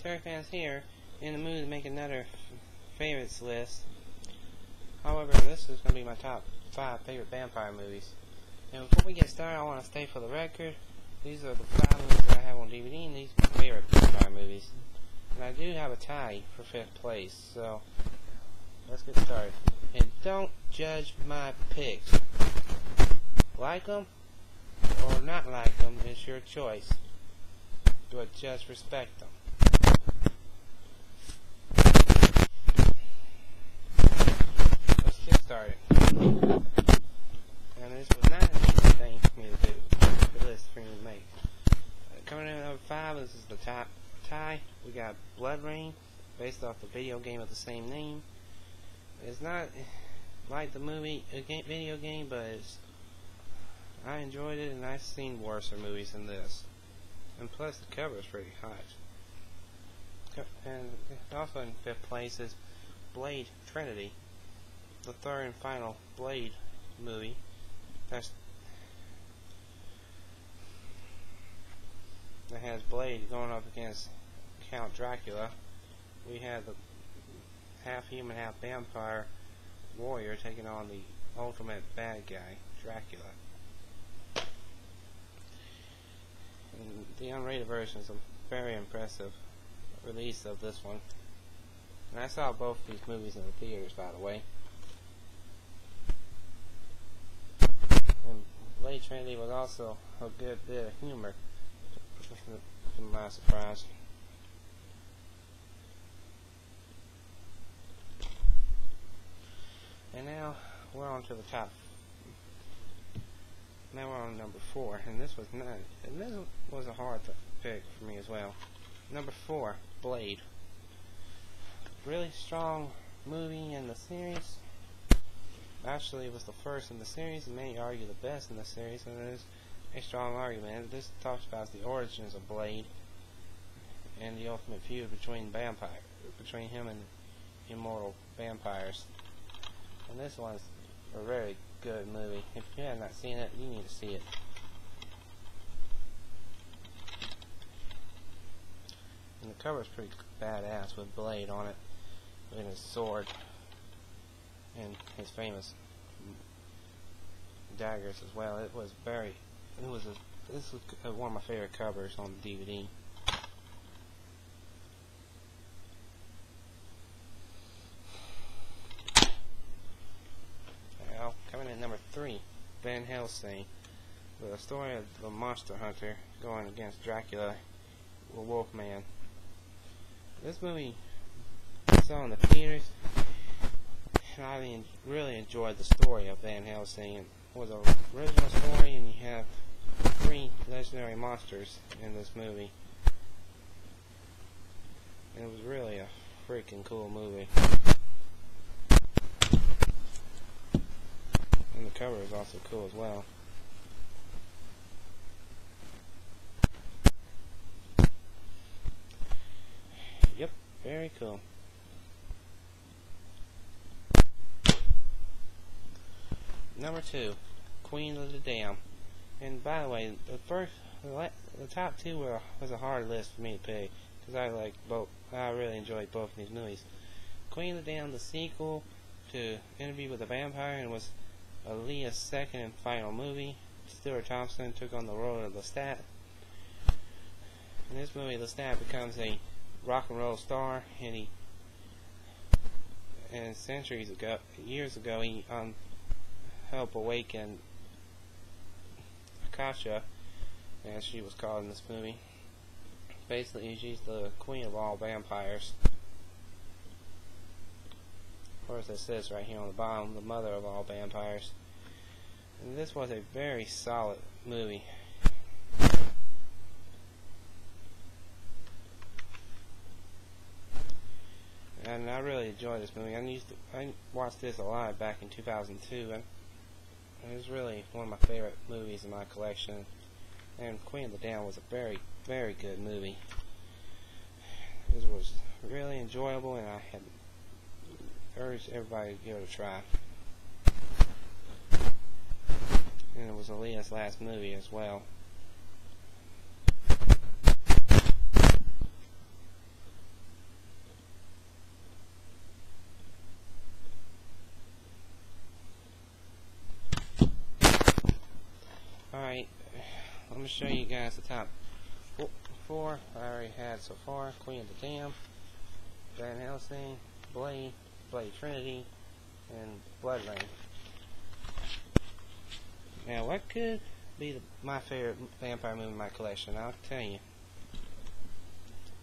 Terry fans here in the mood to make another favorites list. However, this is going to be my top 5 favorite vampire movies. And before we get started, I want to state for the record, these are the 5 movies that I have on DVD, and these are my favorite vampire movies. And I do have a tie for 5th place, so let's get started. And don't judge my picks. Like them or not like them is your choice, but just respect them. Let's get started. And this was not an easy thing for me to do, the list for me to make. Coming in at number 5, this is the top tie. We got BloodRayne, based off the video game of the same name. It's not like the movie, video game, but I enjoyed it, and I've seen worse movies than this. And plus, the cover is pretty hot. And also in 5th place is Blade Trinity, the 3rd and final Blade movie. That has Blade going up against Count Dracula. We have the half human, half vampire warrior taking on the ultimate bad guy, Dracula. And the unrated version is a very impressive release of this one. And I saw both these movies in the theaters, by the way. And Blade Trinity was also a good bit of humor, to my surprise. And now we're on to the top. Now we're on number 4, and this was a hard pick for me as well. Number 4, Blade. Really strong movie in the series. Actually, it was the first in the series, and many argue the best in the series, and there's a strong argument. This talks about the origins of Blade and the ultimate feud between him and immortal vampires. And this one's a very good movie. If you have not seen it, you need to see it. And the cover is pretty badass with Blade on it, with his sword and his famous daggers as well. This was one of my favorite covers on the DVD. Now, coming in at number 3, Van Helsing, with a story of the monster hunter going against Dracula, the Wolfman. This movie I saw in the theaters, and I really enjoyed the story of Van Helsing. It was an original story, and you have 3 legendary monsters in this movie. And it was really a freaking cool movie. And the cover is also cool as well. Yep, very cool. Number 2, Queen of the Damned. And by the way, the top 2 was a hard list for me to pick, because I really enjoyed both of these movies. Queen of the Damned, the sequel to Interview with a Vampire, and was Aaliyah's 2nd and final movie. Stuart Thompson took on the role of Lestat. In this movie, Lestat becomes a rock and roll star, and years ago, he helped awaken Akasha, as she was called in this movie. Basically, she's the queen of all vampires. Of course, it says right here on the bottom, the mother of all vampires. And this was a very solid movie. And I really enjoyed this movie. I watched this a lot back in 2002, and it was really one of my favorite movies in my collection. And Queen of the Damned was a very, very good movie. It was really enjoyable, and I had urged everybody to give it a try. And it was Aaliyah's last movie as well. show you guys the top four I already had so far. Queen of the Dam, Van Helsing, Blade, Blade Trinity, and Blood Rain. Now, what could be my favorite vampire movie in my collection? I'll tell you.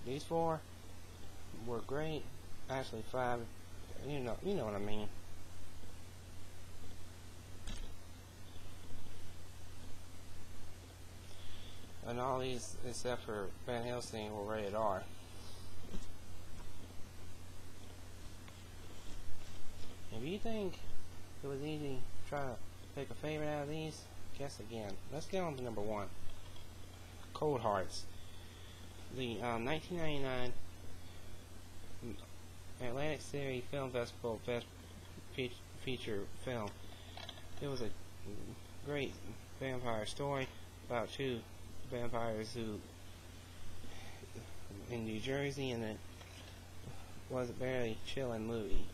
These four were great. Actually, five. You know what I mean. And all these, except for Van Helsing, were rated R. If you think it was easy to try to pick a favorite out of these, guess again. Let's get on to number one. Cold Hearts. The 1999 Atlantic City Film Festival Best Feature Film. It was a great vampire story about two vampires who in New Jersey, and it was a very chilling movie.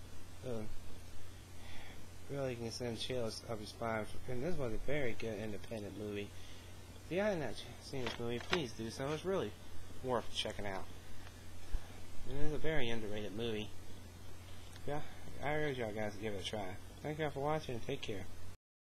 Really can send chills up your spine, and this was a very good independent movie. If you haven't seen this movie, please do so. It's really worth checking out. And it's a very underrated movie. Yeah, I urge y'all guys to give it a try. Thank y'all for watching, and take care.